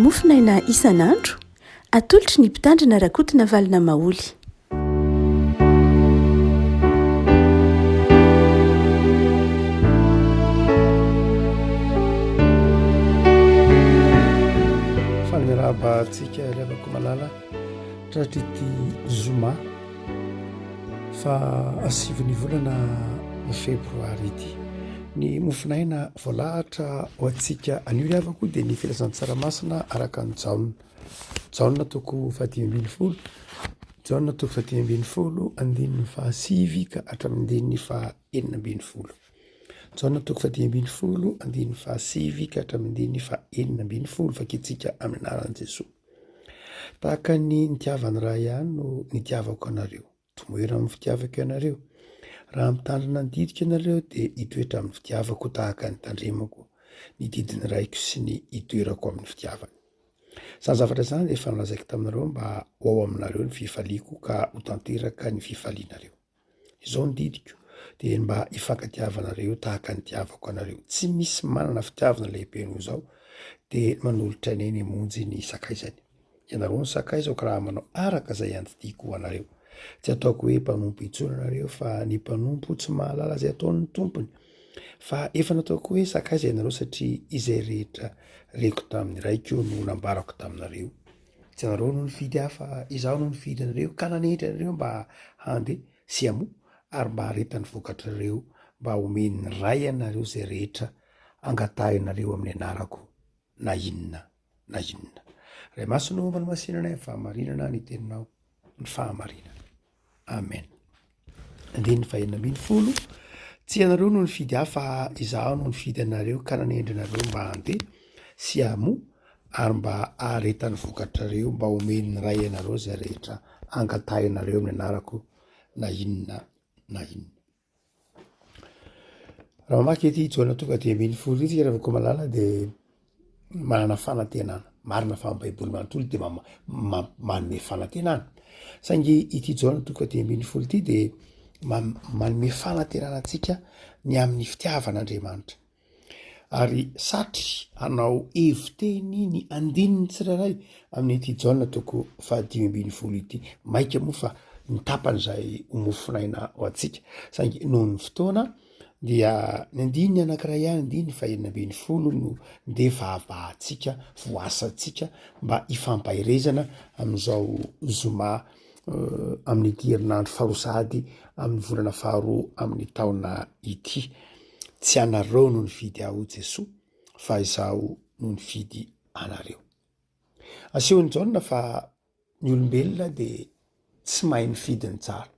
mofinaina isan'andro atolotry ny mpitandrina rakotina valina maoly. Famiraba antsika levako malala tratra ity zoma fa asivy ny volana febroary ity ny mofinaina voalahatra ho antsika anio lavako dia ny filasan-tsaramasina araka ny jaona toko 10 jaona toko 10 andininy fahasivy ka hatramin'andininy faha 40 jaona toko 10 andininy fahasivy ka hatramin'andininy faha 40 fakitsika amin'ny anaran'i Jesosy. Tahaka ny nitiavany raha ihany no nitiavako anareo, tomoera amin'ny fitiavako ianareo. Raha mitandrina ny didiko ianareo dia hitoetra amin'ny fitiavako tahaka ny tandremako ny didiny raiko sy ny hitoerako amin'ny fitiavany. Izany zavatra izany dia efa nolazaiko taminareo mba ho ao aminareo ny fifaliako ka ho tanteraka ny fifalianareo. Izao ny didiko dia mba hifankatiavanareo tahaka ny tiavako anareo. Tsy misy manana fitiavana lehibe noho izao dia manolotra eny monjy ny sakaizany. Ianareo ny sakaizako raha manao araka izay andidiako anareo. Tsy ataoko hoe mpanompo intsony anareo fa ny mpanompo tsy mahalala izay ataon'ny tompony. Fa efa nataoko hoe sakaiza ianareo satria izay rehetra reko tamin'ny raiko no nambarako taminareo. Tsy ianareo no nifidy aho fa izaho no nifidy anareo ka nanehitra anareo mba handeha sy hamoa ary mba haretany vokatrareo mba homeny ray anareo izay rehetra angatahinareo amin'ny anarako na inona na inona. Ray masina momba ny masinana ny fahamarinana ny teninao ny fahamarinana. Amen. Andininy faha 40 tsy ianareo no nifidy aho fa izaho no nifidy anareo ka nanendry anareo mba handeha sy hamoa ary mba haretany vokatrareo mba homeny ray anareo izay rehetra angatahinareo amin'ny anarako na inona na inona. Raha mamaky ety jaona tonga 10 ity ravako malala dia manana fanantenana. Marina fa amin'ny baiboly manontolo dia manome fanantenana. Saingy ity jaona tonga 10 ity dia manome fanantenana antsika ny amin'ny fitiavan'Andriamanitra. Ary satry hanao heviteny ny andininy tsirairay amin'ny ity jaona toko 10 ity. Maika moa fa ny tapany izay homofinaina ho antsika. Saingy noho ny fotoana dia ny andininy anankiray ihany, andininy faha 40 no ndeha vavahantsika, voasantsika mba hifampahirezana amin'izao zoma amin'ity herinandro farosady amin'ny volana faharoa amin'ny taona ity. Tsy anareo no nifidy aho Jesosy fa izaho no nifidy anareo. Asehony jaona fa ny olombelona dia tsy mahay mifidy ny tsara.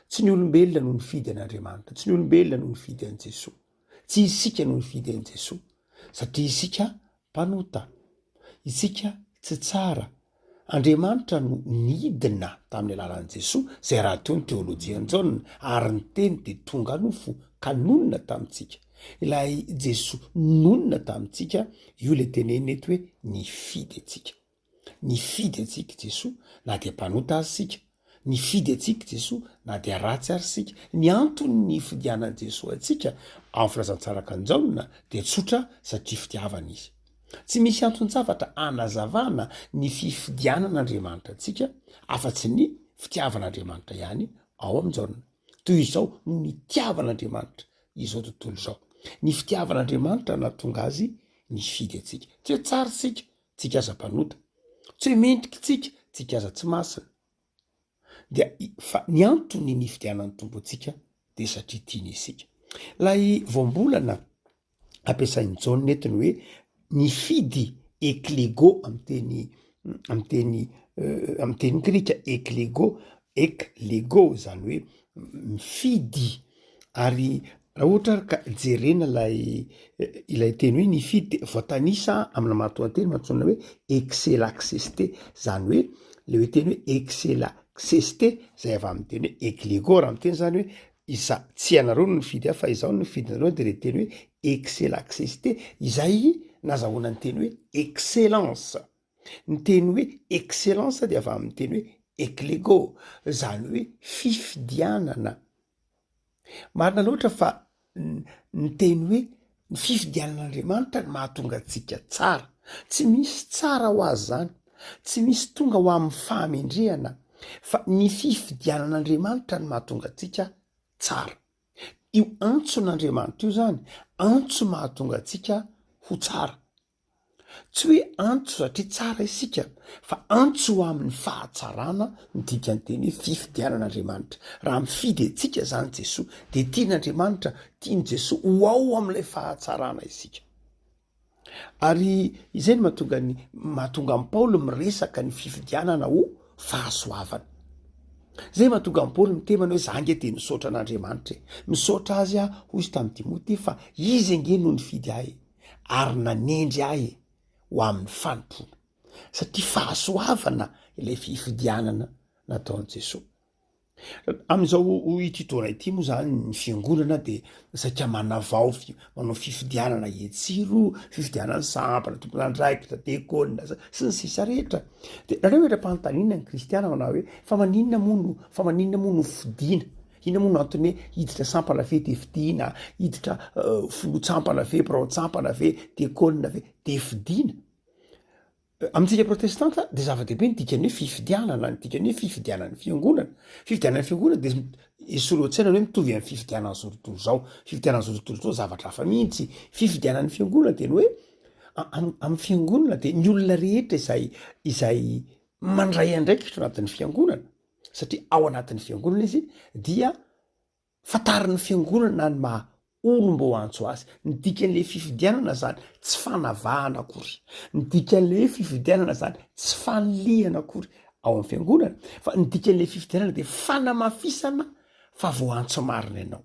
Tsy ny olombelona no nifidy an'Andriamanitra, tsy ny olombelona no nifidy an'i Jesosy. Tsy isika no nifidy an'i Jesosy satria isika mpanota, isika tsy tsara. Andriamanitra no nidina tamin'ny alalan'i Jesosy izay raha toy ny teolojian'i Jaona ary ny teny dia tonga nofo ka nonina tamintsika. Ilay Jesosy nonina tamintsika, io le tenenina eto hoe nifidy antsika. Nifidy antsika Jesosy na dia mpanota azy sika. Nifidy antsika Jesosy na dia ratsy ary sika. Ny antony ny fidianan'i Jesosy antsika amin'ny filazantsaraka ny Jaona dia tsotra satria fitiavana izy. Tsy misy antony zavatra anazavana ny fifidianan'Andriamanitra antsika afa-tsy ny fitiavan'Andriamanitra ihany ao amin'ny Jaona. Toy izao no nitiavan'Andriamanitra izao tontolo izao. Ny fitiavan'Andriamanitra nahatonga azy nifidy antsika. Tsy hoe tsara sika, tsika aza mpanota. Tsy hoe mendrika tsika, tsika aza tsy masina. Dia fa ny antony ny fidianan'ny tompo antsika dia satria tiany isika. Lay voambolana ampiasain'ny Jaona netiny hoe nifidy eklego amin'ny teny grika, eklego zany hoe mifidy. Ary raha ohatra ka jerena ilay teny hoe nifidy voatanisa amin'ny maritoanteny mantsona hoe exelaxeste, zany hoe le hoe teny hoe exelaxeste zay avy amin'ny teny hoe eklego raha amin'ny teny zany hoe isa tsy ianareo no nifidy aho fa izaho no nifidy anareo dia le teny hoe exelaxeste izay nazahoana ny teny hoe excellence. Ny teny hoe excellence dia avy amin'ny teny hoe eklego, zany hoe fifidianana. Marina loatra fa ny teny hoe ny fifidianan'Andriamanitra ny mahatonga antsika tsara. tsy misy tsara ho azy zany, tsy misy tonga ho amin'ny fahamendrehana, fa ny fifidianan'Andriamanitra ny mahatonga atsika tsara. Io antson'Andriamanitra io zany antso mahatonga atsika ho tsara, tsy hoe antso satria tsara isika, fa antso ho amin'ny fahatsarana midika ny teny hoe fifidianan'Andriamanitra. Raha mifidy atsika zany Jesosy de tian'Andriamanitra, tiany Jesosy ho ao amin'ilay fahatsarana isika. Ary izay no mahatonga ny Paoly miresaka ny fifidianana ho fahasoavana. Zay mahatonga ny Paoly mitemana hoe za nge de misaotra an'Andriamanitra, misaotra azy hoy izy tamin'ny Timoty fa izy nge no nifidy ahy ary nanendry ahy ho amin'ny fanompona, satria fahasoavana ilay fifidianana nataon'i Jesosy. Amin'izao ititoana ity moa zany ny fiangonana de satria manao fifidianana etsiro, fifidianana sampana, tompon'andraikitra, diakônina sy ny sisa rehetra. De raha ohatra mpanontaniana ny kristiana manao hoe fa maninona moa no fidiana? Inona moa no antony hoe hiditra sampana ve de fidiana, hiditra folotsampana ve, braotsampana ve, diakônina ve de fidiana? Amintsika protestanta de zava-dehibe ny dikany hoe fifidianana, ny dikany hoe fifidianan'ny fiangonana. Fifidianan'ny fiangonana de soloantsaina hoe mitovy amin'ny fifidianan'ny zao tontolo zao. Fifidianan'ny zao tontolo zao zavatra hafa mihitsy. Fifidianan'ny fiangonana de ny hoe amin'ny fiangonana de ny olona rehetra izay mandray andraikitra anatin'ny fiangonana, satria ao anatin'ny fiangonana izy dia fatarin'ny fiangonana ny maha olombo antso azy. Ny dikan'le fifidianana zany tsy fanavahana akory, ny dikan'le fifidianana zany tsy fanliana akory ao amin'ny fiangonana, fa ny dikan'le fifidianana de fanamafisana fa voantso marina ianao.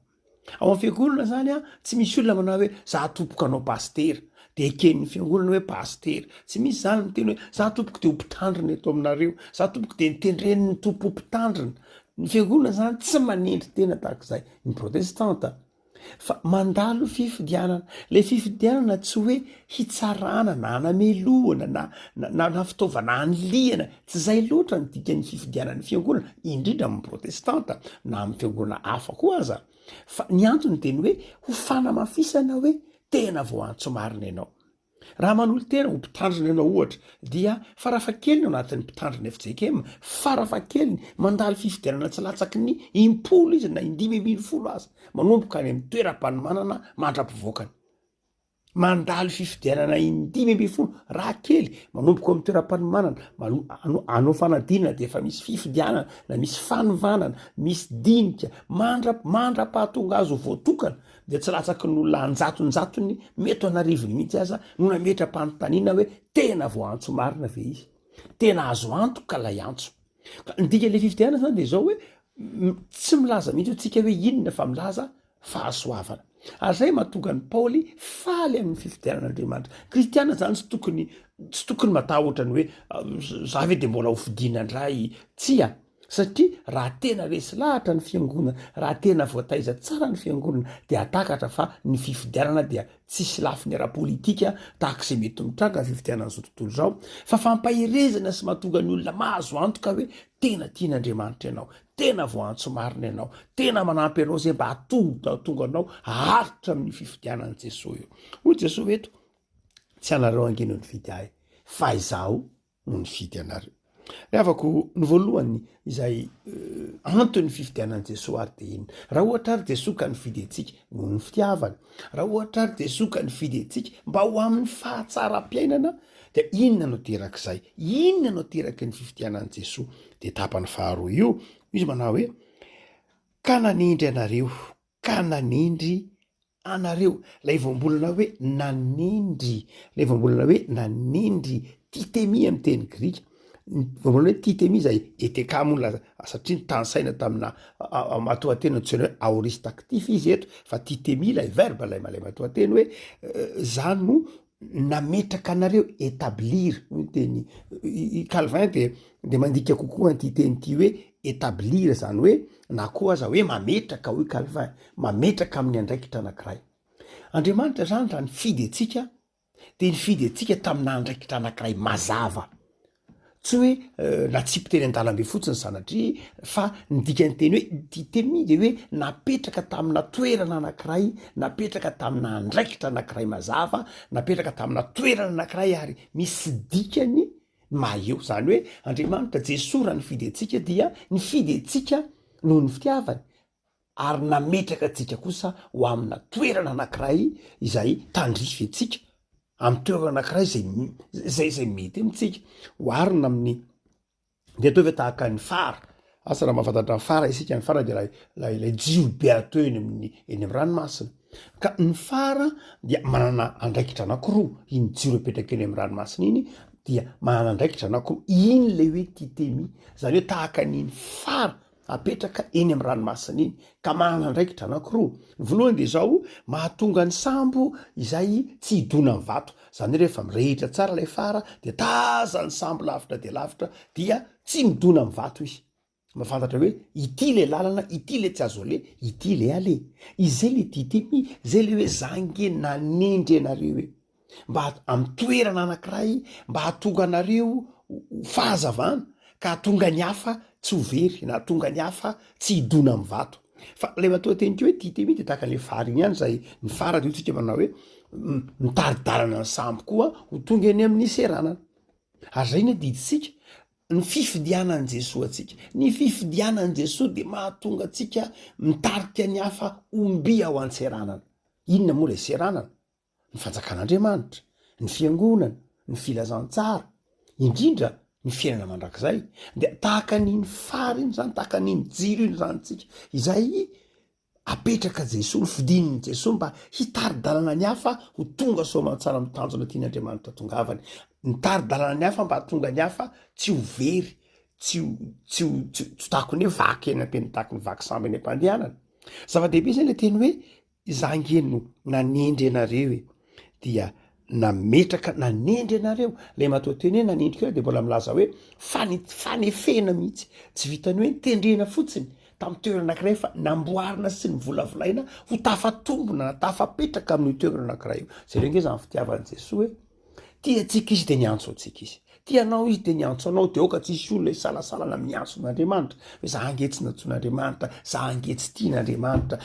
Ao amin'ny fiangonana zany tsy misy olona manao hoe za tompoka anao pastera de eken'ny fiangonana hoe pastera, tsy misy zany miteny hoe za tompoka de ho mpitandrina eto aminareo, za tompoka de nitendren'ny tompo ho mpitandrina. Ny fiangonana zany tsy manendry tena tahak'izay. Ny protestanta fa mandalo fifidianana. Le fifidianana tsy hoe hitsarana na hanamelohana na fitaovana anliana, tsy zay loatra ny dikan'ny fifidianan'ny fiangonana, indrindra amin'ny protestanta na amin'ny fiangonana hafa koa aza. Fa ny antony de ny hoe ho fanamafisana hoe tena voantso marina ianao. Raha manolo tena ho mpitandrina ianao ohatra dia farafahakeliny ao anatin'ny mpitandrina FJKM, farafahakeliny mandalo fifidianana tsy latsaky ny 10 izy na 510 aza, manomboka any amin'ny toeram-panomanana mandra-pivoakany. Mandalo fifidianana 510 raha kely manomboka amin'ny toeram-panomanana, anao fanadinana de efa misy fifidianana na misy fanovanana, misy dinika mandra-pahatonga azy ho voatokana, de tsy latsaky ny olona anjatonjatony mety anarivony mihitsy aza no nametra-panontaniana hoe tena voantso marina ve izy, tena azo antoka lay antso. Ny dikan'le fifidianana zany de zao hoe tsy milaza mihitsy tsika hoe inona fa milaza fahasoavana. Ary zay mahatonga ny Paoly faly amin'ny fifidianan'Andriamanitra. Kristiana zany tsy tokony matahotra ny hoe za ve de mbola ho fidiana indray, tsia, satria raha tena resy lahatra ny fiangonana, raha tena voataiza tsara ny fiangonana de atakatra fa ny fifidianana dia tsisy lafiny ara-politika tahak'izay mety mitranga ny fifidianana zao tontolo zao, fa fampahirezana sy mahatonga ny olona mahazo antoka hoe tena tian'Andriamanitra ianao, tena voantso marina ianao, tena manampy anao zay mba hatonga anao haritra amin'ny fifidianan'i Jesosy io. Hoy Jesosy eto, tsy anareo ange no nifidy ahy, fa izaho no nifidy anareo. Rehavako ny voalohany izay antony fifidianan'i Jesosy ary de iny. Raha ohatra ary Jesosy ka nifidy antsika noho ny fitiavana, raha ohatra ary Jesosy ka nifidy antsika mba ho amin'ny fahatsaram-piainana, de inona no terak'izay? Inona no teraky ny fifidianan'i Jesosy? De tapany faharoa io, izy manao hoe ka nanendry anareo, ka nanendry anareo. Lay voambolana hoe nanendry, lay voambolana hoe nanendry, titemi amin'ny teny grika. Voambolana hoe titemi zay etekamola, satria ny tansaina tamina matoatena tsyny hoe aoriste actif izy eto, fa titemi lay verbe lay malay matoateny hoe za no nametraka anareo, établir. Teny Calvin de mandika kokoa anty teny ty hoe établir, zany hoe na koa aza hoe mametraka, hoy Calvin, mametraka amin'ny andraikitra anankiray. Andriamanitra zany raha nifidy atsika de nifidy atsika tamina andraikitra anankiray mazava, tsy hoe natsipy teny an-dalambe fotsiny sanatria fa nidikany teny hoe titemi de hoe napetraka tamina toerana anankiray napetraka tamina andraikitra anankiray mazava napetraka tamina toerana anankiray ary misy dikany maeo zany hoe andriamanitra jesosy raha nifidy atsika dia nifidy atsika noho ny fitiavany ary nametraka atsika kosa ho amina toerana anankiray izay tandrify atsika amin'ny toerana anankiray zay mety amitsika hoarina amin'ny de atao ve tahaka ny fara asa raha mahafantatra ny fara isika ny fara de lay jiobe atao eny amin'ny ranomasina ka ny fara dia manana andraikitra anakiroa iny jiro apetraka eny amin'ny ranomasina iny dia manana andraikitra anakiroa iny le hoe titemi zany hoe tahaka nyny fara apetraka eny amin'ny ranomasina iny ka manana andraikitra anakiroa voalohany de zao mahatonga ny sambo izay tsy hidona ny vato zany hoe rehefa mirehitra tsara lay fara de taza ny sambo lavitra de lavitra dia tsy midona ny vato izy mafantatra hoe ity le lalana ity le tsy azo ale ity le ale izay le titemi zay le hoe zange nanendry anareo hoe mba amin'ny toerana anankiray mba hatonga anareo fahazavana ka hatonga ny hafa tsy hovery na tonga ny hafa tsy hidona amin'ny vato fa le matoa teny ke hoe titemi de tahaka le fara iny ihany zay ny fara de tsika manao hoe mitaridalana ny sambo koa ho tonga eny amin'ny seranana ary zay ny diditsika ny fifidianany jesosy atsika ny fifidianany jesosy de mahatonga atsika mitarika ny hafa omby ao an-tseranana inona moa le seranana ny fanjakan'andriamanitra ny fiangonana ny filazantsara indrindra ny fiainana mandrakzay de tahaka niny fara iny zany tahaka niny jiro iny zany tsika izay apetraka jesosy ny fidininy jesosy mba hitaridalana ny hafa ho tonga soamantsara mitanjona tian'andriamanitra tongavany nitaridalana ny hafa mba hatonga ny hafa tsy hovery tsy tako ny hoe vaky eny ampeny taky ny vaky samby eny am-pandehanana zava-dehibe zany le teny hoe zangeno nanendry anareo e dia nametraka nanendry anareo le matoa teny hoe nanendry keo de mbola milaza hoe fanefena mihitsy tsy vitany hoe nitendrena fotsiny tamin'ny toerana anankiray fa namboarina sy ny volavolaina ho tafatombona na tafapetraka amin'ny toerana anankiray io zay reo nge zany fitiavan'i jesosy hoe tiatsika izy de niantso atsika izy tianao izy de niantso anao de oka tsisy olona isalasalana miantson'andriamanitra hoe za angetsy natsoan'andriamanitra za angetsy tian'andriamanitra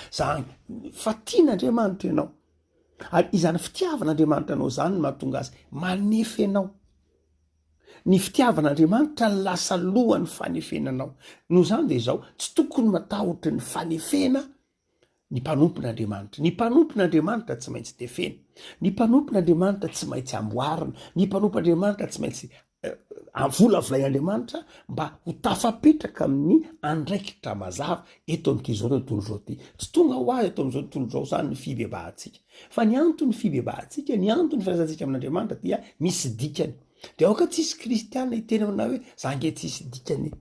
fa tian'andriamanitra ianao ary izany fitiavan'andriamanitra anao zany ny mahatonga azy manefa ianao ny fitiavan'andriamanitra ny lasa lohany fanefenanao noho zany de zao tsy tokony matahotry ny fanefena ny mpanompon'andriamanitra ny mpanompon'andriamanitra tsy maintsy tefena ny mpanompon'andriamanitra tsy maintsy amboarina ny mpanompon'andriamanitra tsy maintsy volavolain'andriamanitra mba ho tafapetraka amin'ny andraikitra mazava eto am'ty zao tontolo zao ty tsy tonga ho azy eto am'izao tontolo zao zany ny fibebahantsika fa ny antony fibebahantsika ny antony firaisantsika amin'andriamanitra dia misy dikany de aoka tsisy kristianina hiteny amina hoe za nge tsisy dikany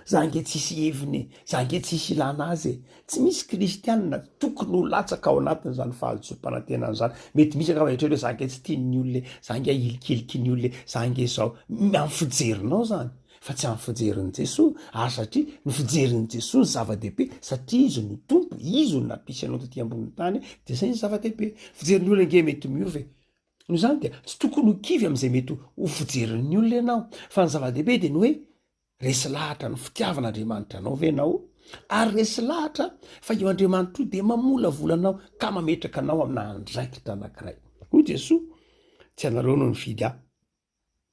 za nge tsisy heviny za nge tsisy ilana azy tsy misy kristianina tokony ho latsaka ao anatiny zany fahazom-panantenana zany mety misy aka vahetra hoe za nge tsy tiany olona za nge ilikiliky ny olona za nge zao amin'ny fijerinao zany fa tsy amin'ny fijerin'i jesosy ary satria ny fijerin'i jesosy ny zava-dehibe satria izy no tompo izy no napisy anao taty amboniny tany de zay ny zava-dehibe fijerin'ny olona nge mety miove no zany dia tsy tokony ho kivy am'izay mety ho fijerin'ny olona ianao fa ny zava-dehibe de ny hoe resy lahatra ny fitiavan'andriamanitra anao ve anao ary resy lahatra fa io andriamanitra io de mamola volanao ka mametraka anao amina andraikitra anankiray hoy jesosy tsy anareo no nifidy aho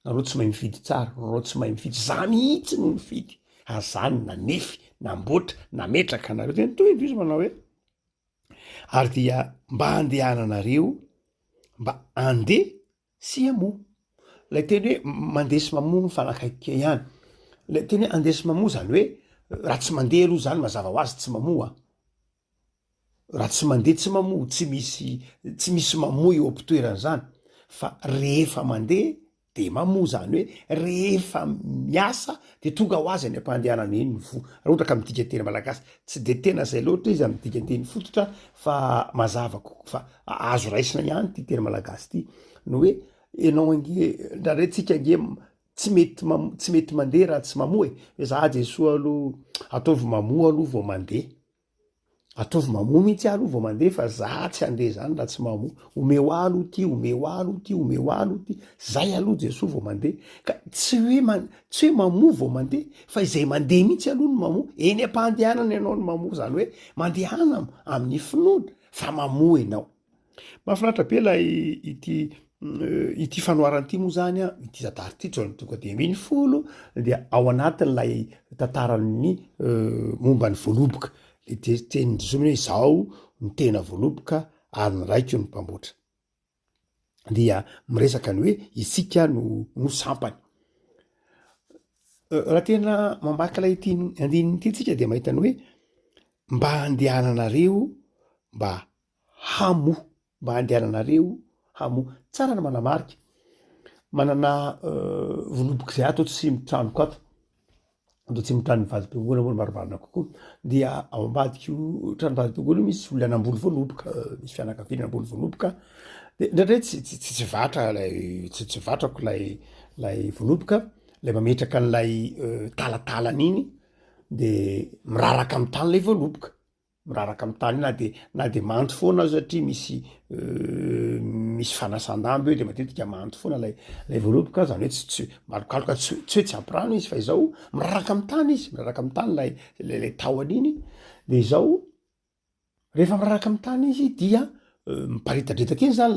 nareo tsy mahay mifidy tsara nareo tsy mahay mifidy za mihitsy no nifidy ary zany nanefy namboatra nametraka anareo de nytoy indro izy manao hoe ary dia mba andehananareo mba andeha sy amoa lay teny hoe mandeha sy mamoa ny fanakaikika ihany le teny hoe andeha sy mamoa zany hoe raha tsy mandeha aloha zany mazava ho azy tsy mamoa raha tsy mandeha tsy mamoa tsy misy mamoa eo ampitoerana zany fa rehefa mandeha de mamoa zany hoe rehefa miasa de tonga ho azy any ampandehanana eny ny vo raha ohatra ka midika teny malagasy tsy de tena zay loatra izy amidika teny fototra fa mazava koko fa azo raisina ihany ty teny malagasy ty no hoe ianao ange ndrandray tsika nge tsy mety mandeha raha tsy mamoa hoe za jesosy aloha ataovy mamoa aloha vao mandeha ataovy mamoa mihitsy alo vao mandeha fa za tsy andeha zany raha tsy mamoa, omeo alo ty omeo alo ty omeo alo ty, zay aloha Jesosy vao mandeha ka tsy hoe mamoa vao mandeha fa izay mandeha mihitsy aloha no mamoa. Eny am-pahandehanana ianao no mamoa, zany hoe mandehana amin'ny finoana fa mamoa ianao. Mahafinaritra be lay ity fanoaran'ity moa zany a, ity tantara ity Jaona tonga de 10 dia ao anatin'lay tantaran'ny momba ny voaloboka le tenin Jesosy hoe izao ny tena voaloboka ary ny raiko no mpamboatra, dia miresaka ny hoe isika no sampany. Raha tena mamaky lay ity andininy ity tsika de mahita ny hoe mba handehananareo mba hamoa, mba handehananareo hamoa. Tsara na manamarika manana voaloboka zay ato tsy mitranoko ato, ndo tsy mitrano ny vadim-piangonana moa marimarina kokoa, dia ao ambadiko tranom-badim-piangonana misy olona namboly voaloboka, misy fianakaviana namboly voaloboka, de ndraindray tsy vatra lay tsy vatrako lay voaloboka, lay mametraka an'lay talatalana iny de miraraka amy tany lay voaloboka, miraraka amy tany na de manto foana satria misy fanasan-dambo eo de matetika manto foana lay voaloboka, zany hoe tsy malokaloka tsy hoe tsy ampirano izy fa izao miraraka amy tany izy, miraraka amy tany lay tahony iny, de izao rehefa miraraka amy tany izy dia miparitadretaka iny zany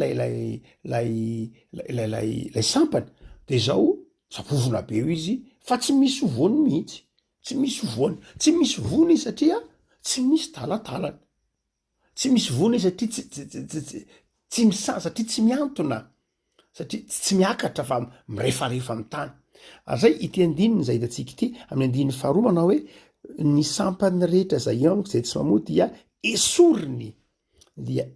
lay sampany, de izao sapovona be eo izy fa tsy misy voany mihitsy, tsy misy voany, tsy misy vony izy satria tsy misy talatalana, tsy misy vony izy satria tsy misana, satria tsy miantona, satria tsy miakatra fa mirefarefa amy tany. Ary zay ity andininy zay hitantsika ity amin'ny andininy faharoa manao hoe ny sampany rehetra zay amiko zay tsy mamoa dia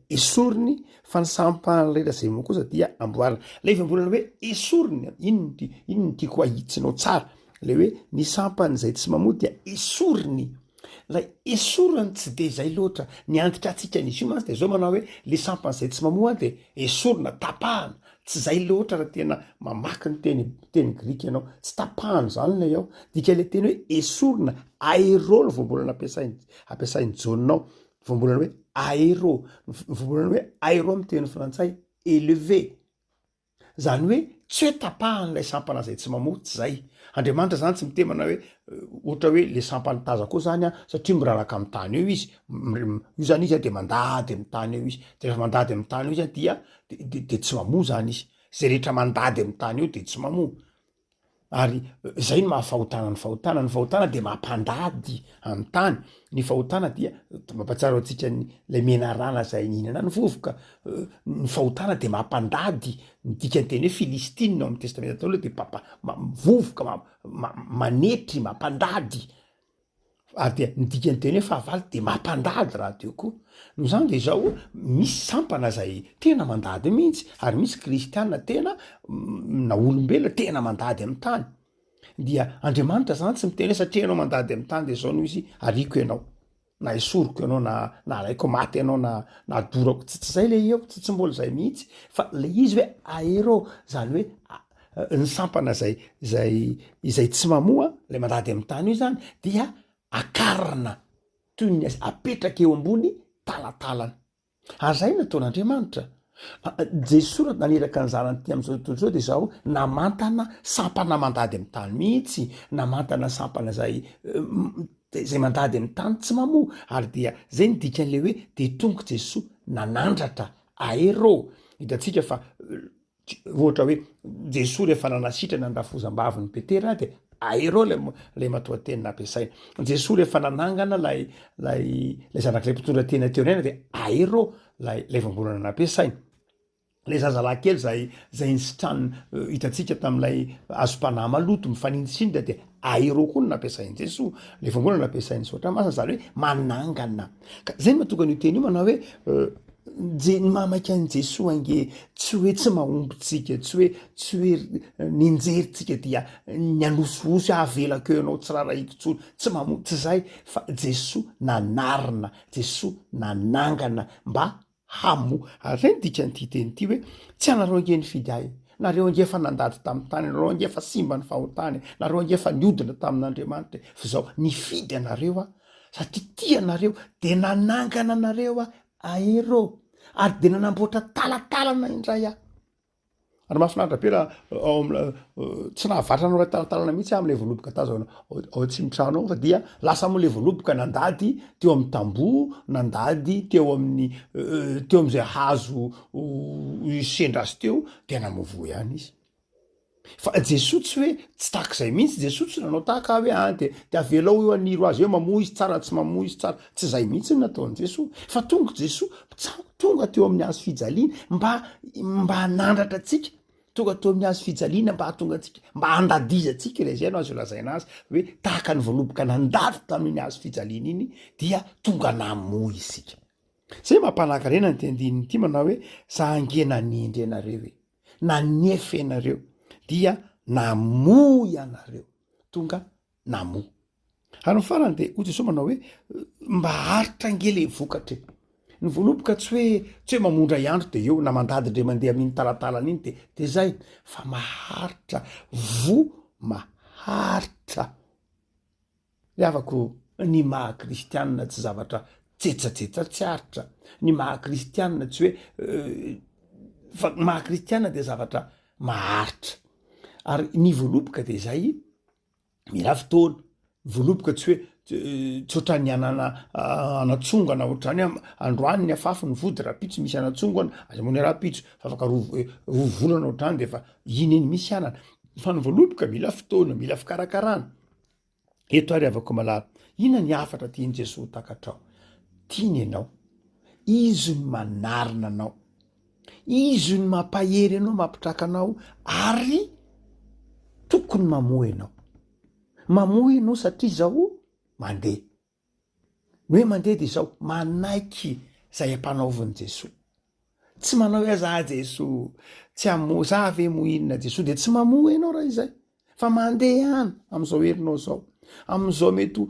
esoriny, fa ny sampany rehetra zay mamoa kosa dia amboarina. Lay fiambolana hoe esoriny, ino no tiako ahitsinao tsara, le hoe ny sampany zay tsy mamoa dia esoriny. Lay esoriny tsy de zay loatra ny antitra atsika nisy io mantsy de zao manao hoe le sampany zay tsy mamoa de esorina, tapahana, tsy zay loatra raha tena mamaky ny teny grika ianao, tsy tapahana zany lay ao, dika le teny hoe esorina, aero ny voambolana ampiasainy Jaonao, voambolana hoe aero, voambolana hoe aero amy teny frantsay élevé, zany hoe tsy hoe tapahana lay sampana zay tsy mamoa, tsy zay. Andriamanitra zany tsy mitemana hoe ohatra hoe le sampany tazako zany a satria miraraka amy tany eo izy, io zany izy de mandady amy tany eo izy, de rehefa mandady amy tany eo izy dia de tsy mamoa zany izy, zay rehetra mandady amy tany eo de tsy mamoa. Ary zay no mahafahotana ny fahotana de mampandady amy tany, ny fahotana dia mampatsara antsika lay menarana zay nihinana ny vovoka, ny fahotana de mampandady, ny dikany teny hoe Filistina ao amy testamenta taloha de vovoka manetry mampandady, ary dia ny dikany teny hoe fahavalo de mampandady raha teo koa. No zany de zao misy sampana zay tena mandady mihitsy, ary misy kristianina tena na olombelona tena mandady amy tany, dia Andriamanitra zany tsy miteny hoe satria ianao mandady amy tany de zao no izy ariko ianao, na esoriko ianao na alaiko maty ianao na dorako, tsy zay le eo, tsy mbola zay mihitsy, fa le izy hoe aero, zany hoe ny sampana izay tsy mamoa, le mandady amy tany io zany dia akarana toy ny apetraka eo ambony talatalana. Ary zay nataon'Andriamanitra. Jesosy naneraka ny zanany ty am'izao tontolo zao de zao namantana sampana mandady amy tany mihitsy, namantana sampana zay mandady amy tany tsy mamoa, ary dia zay ny dikan'le hoe de tonga Jesosy nanandratra aero. Hitatsika fa ohatra hoe Jesosy rehefa nanasitrana ny rafozam-bavy ny Petera de aero lay matoa-tenina ampiasaina. Jesosy rehefa nanangana lay zanak'ilay mpitondra tena teo naina de aero lay voambolana nampiasaina. Le zazalahy kely zay nisitrany hitatsika tam'lay azo-panahy maloto mifanindrisindra de aero koa no nampiasainy Jesosy, le voambolana nampiasainy Sotra masina, zany hoe manangana. Ka zay no mahatonga an'io teny io manao hoe ny mamaika any Jesosy ange tsy hoe tsy mahombytsika, tsy hoe ninjeritsika dia ny anosooso avelako eo ianao tsy rarahiko tsony, tsy mamoa, tsy zay, fa Jesosy nanarina, Jesosy nanangana mba hamoa. Ary zay ny dikan'ity teny ity hoe tsy anareo ange nifidy ahy, nareo ange fa nandady tamy tany, nareo ange fa simba ny fahotany, nareo ange fa niodina tamin'Andriamanitra, fa zao nifidy anareo a satria tia anareo de nanangana anareo aero ary de nanamboatra talatalana indray ary mahafinaritra be raha tsy nahavatranao la talatalana mihitsy am'le voaloboka tazo ao tsimtrano ao fa dia lasa am'le voaloboka nandady teo amin'ny tamboho nandady teo am'izay hazo sendra azy teo de namovo ihany izy fa jesosy tsy hoe tsy tak'izay mihitsy jesosy tsy nanao tahaka hoe de avelao eo aniro azy eo mamoa izy tsara tsy mamoa izy tsara tsy zay mihitsy ny nataony jesosy fa tonga jesosy tonga teo amin'ny hazo fijaliana mba hanandratra atsika tonga teo amin'ny hazo fijaliana mba hatonga atsika mba handadizatsika ilay zay no azo lazaina azy hoe tahaka ny voaloboka nandady tamin'ny hazo fijaliana iny dia tonga namoa isika zay mampanankarena ny tendininy ity manao hoe sahange nanindry anareo hoe nanefa ianareo dia namoa ianareo tonga namoa ary ny farany de ho jesosy manao hoe mba haritra ngely vokatra ny voaloboka tsy hoe mamondra iandro de eo na mandady ndre mandeha amin'iny talatalana iny de zay fa maharitra maharitra le avako ny maha kristianina tsy zavatra tsetsajetsa tsy haritra ny maha kristianina tsy hoe fa maha kristianina de zavatra maharitra ary ny voaloboka de zay mila fotoana voaloboka tsy hoe tsy ohatrany anatsongana ohatrany androany ny afafy ny vody rapitso misy anatsongana azamony rapitso fa afaka rovolana ohatrany de fa iny misy anana fa ny voaloboka mila fotoana mila fikarakarana eto ary avako malala ina ny afatra tiany jesosy takatrao tiany ianao izy ny manarina anao izy ny mampahery anao mampitraka anao ary tokony mamoa ianao satria zao mandeha hoe mandeha de zao manaiky zay ampanaoviny jesosy tsy manao hoe za jesosy tsy amoa za ve moinina jesosy de tsy mamoa ianao raha izay fa mandeha any am'izao herinao zao am'izao mety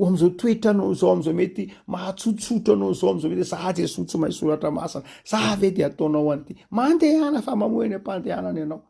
am'izao toetranao zao am'izao mety mahatsotsotra anao zao am'izao mety za jesosy tsy mahay soratra masana za ve de ataonao an'ity mandeha ana fa mamoa eny am-pandehanana ianao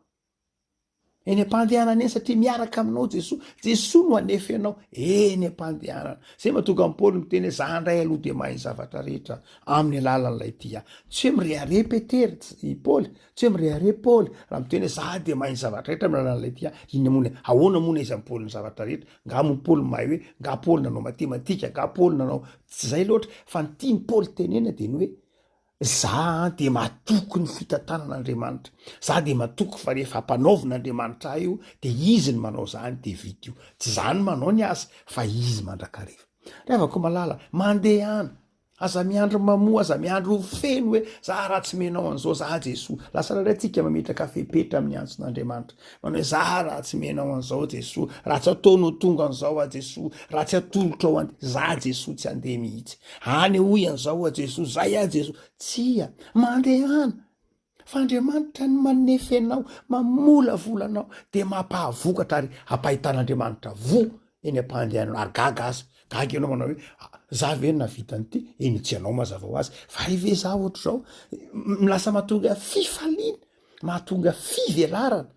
eny am-pandehanana eny satria miaraka aminao jesosy no anefa ianao eny am-pandehanana zay mahatonga amin'ny Paoly miteny za handray aloha de mahay zavatra rehetra amin'ny alalan'ilay tia tsy hoe mirehare Petery Paoly tsy hoe mirehare Paoly raha miteny za de mahay zavatra rehetra amin'ny alalan'ilay tia iny mona ahoana mona izy amin'ny Paoly ny zavatra rehetra ngamo Paoly mahay hoe nga Paoly nanao matematika nga Paoly nanao tsy zay loatra fa ny tiany Paoly tenena de ny hoe za de matoky ny fitantanan'Andriamanitra za de matoky fa rehefa ampanaovin'Andriamanitra io de izy ny manao zany de vita io tsy zany manao ny asa fa izy mandrakareva rehavako malala mandeha any aza miandro mamoa aza miandro feno hoe za raha tsy menao an'izao za jesosy lasa raha atsika mametraka fepetra amin'ny antson'Andriamanitra manao hoe za raha tsy menao an'izao jesosy raha tsy ataonao tonga an'izao a jesosy raha tsy atolotra ao za jesosy tsy andeha mihitsy any hoy an'izao a jesosy zay a jesosy tsia mandeha any fa Andriamanitra ny manefa anao mamola volanao de mampahavokatra ary ampahitan'Andriamanitra eny am-pandehananao ary gaga ianao manao hoe za ve navita n'ity eny tsy anao mazava ho azy fa ive za ohatr' zao milasa mahatonga fifaliana mahatonga fivelarana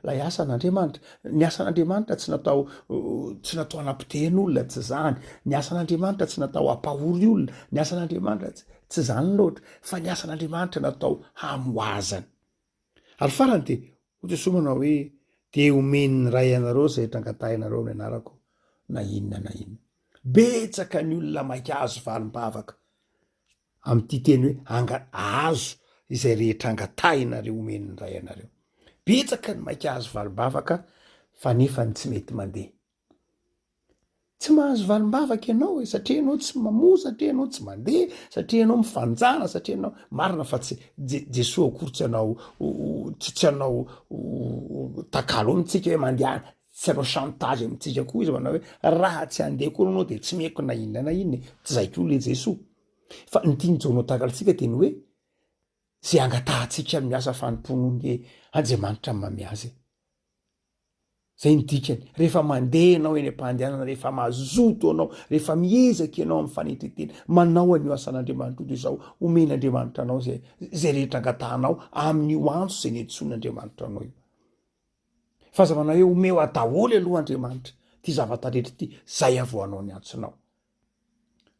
lay asan'Andriamanitra ny asan'Andriamanitra tsy natao anampitehan'olona tsy zany ny asan'Andriamanitra tsy natao ampahory olona ny asan'Andriamanitra tsy zany loatra fa ny asan'Andriamanitra natao hamoazana ary farany de Jesosy manao hoe de omeny ray anareo zay trangatahyanareo amin'ny anarako na inona betsaka ny olona maika azo valim-bavaka am'ty teny hoe azo izay rehetra angatahyanareo omeny ny ray anareo betsaka ny maika azo valim-bavaka fa nefa ny tsy mety mandeha tsy mahazo valim-bavaka ianao satria ianao tsy mamoa satria ianao tsy mandeha satria ianao mifanjana satria ianao marina fa tsy Jesosy akory tsy anao takalo amitsika hoe mandeha tsy anao chantage amitsika koa izy manao hoe raha tsy andeha koa anao de tsy meko na inona tsy zay koa le Jesosy fa ny tiany jonao takalitsika de ny hoe zay angatahantsika amin'ny asa fanompon'ny Andriamanitra mamy azy zay ny dikany rehefa mandeha anao eny am-pandehanana rehefa mazoto anao rehefa miezaka ianao amin'ny fanetretena manao an'io asan'Andriamanitra de zao omen'Andriamanitra anao zay rehetra angatahanao amin'io antso zay niantson'Andriamanitra anao io fa za manao hoe omeo adaholy aloha Andriamanitra ty zavatra rehetra ty zay avoanao ny antsonao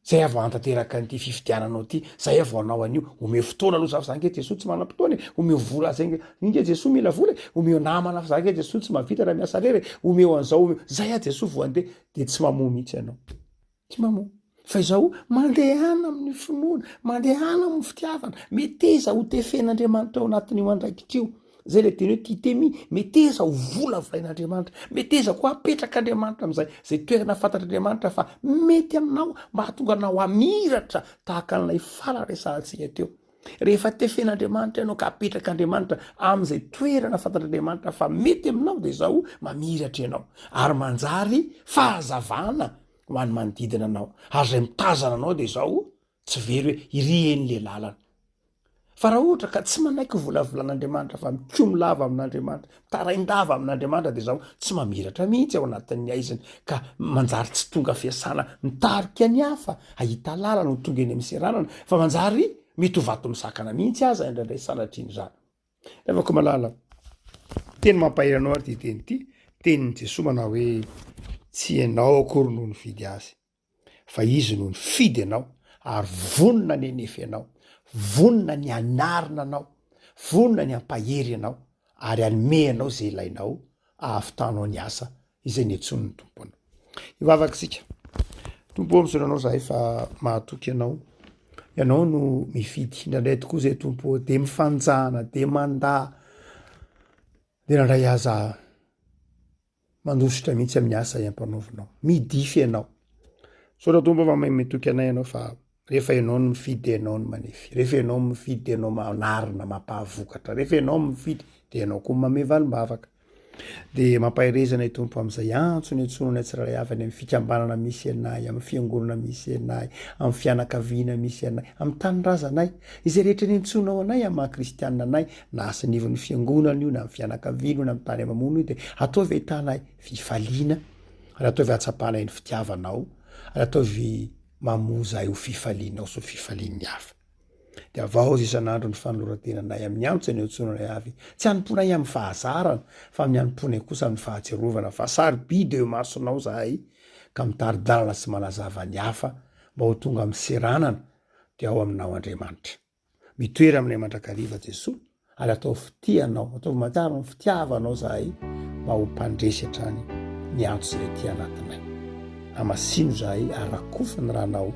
zay avao antanteraka n'ity fifidiananao ty zay avao anao an'io omeo fotoana aloha za fa zange jesosy tsy manam-potoany omeo vola zange inge jesosy mila vola omeo namana fa zange jesosy tsy mavita raha miasa rery omeo an'zao omeo zay a jesosy voandeha de tsy mamoa mihitsy ianao tsy mamoa fa izao mandehana amin'ny finoana mandehana amin'ny fitiavana meteza ho tefen'andriamanitra ao anatin'io andraikitrio zay le teny hoe titemi meteza ho vola volain'andriamanitra meteza koa apetrak'andriamanitra am'zay zay toerana fantatr'andriamanitra fa mety aminao mba hahatonga anao amiratra tahaka an'ilay fala resahantsika teo rehefa tefen'andriamanitra ianao ka apetrak'andriamanitra am'izay toerana fantatr'andriamanitra fa mety aminao de zao mamiratra ianao ary manjary fahazavana ho any manodidina anao ary zay mitazana anao de zao tsy very hoe irien'le lalana fa raha ohatra ka tsy manaiky volavolan'andriamanitra fa mikomilava amin'andriamanitra taraindava amin'andriamanitra de zao tsy mamiratra mihitsy ao anatin'ny aiziny ka manjary tsy tonga fiasana mitarika ny hafa ahita lalana ho tonga eny am'seranana fa manjary mety ho vato misakana mihitsy aza indraindray sanatriny zany levako malala teny mampahiranao ary ty teny ty tenin'ny Jesosy manao hoe tsy ianao akory noho ny fidy azy fa izy noho ny fidy ianao ary vonona ny enefy ianao vonona ny anarina anao vonona ny ampahery ianao ary anome anao zay ilainao ahafitanao ny asa izay niantsony ny tompona ivavakisika tompo am'zonanao zahay fa mahatoky ianao no mifidy indraindray tokoa zay tompo de mifanjana de manda de nandray aza mandositra mihitsy amin'ny asa iampanaovinao midify ianao sotra tompo fa metoky anay ianao fa rehefa ianao no mifidy ianao no manefy rehefa ianao mifidy de ianao manarina mampahavokatra rehefa ianao mifidy de ianao koa mame valim-bavaka de mampahirezana tompo am'izay antsony antsonony atsiraray avy any amin'ny fikambanana misy anay amin'ny fiangonana misy anay amin'ny fianakaviana misy anay amin'ny tanindrazanay izay rehetra ny antsonao anay amin'ny maha-kristianina anay na asanivon'ny fiangonana io na amin'ny fianakaviana io na amin'ny tany amamono io de ataovy ahitanay fifaliana ary ataovy atsapanay ny fitiavanao ary ataovy mamoza io fifalianao so fifalian'ny hafa de avao zy isan'andro ny fanolorantenanay amin'ny antso ny antsonanay avy tsy hanomponay amin'ny fahazarana fa amin'ny hanomponay kosa amin'ny fahatserovana fa sarobidy eo masonao zahay ka mitary-dalana sy manazava ny hafa mba ho tonga amin'ny seranana de ao aminao Andriamanitra mitoera aminay mandrakariva Jesosy ary atao fitianao ataovy manjary ny fitiavanao zahay mba ho mpandresy hatrany ny antso zay ty anatinay amasino zahay ary rakofany rahanao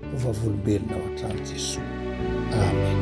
ho vavolombelonao hatrany Jesosy amen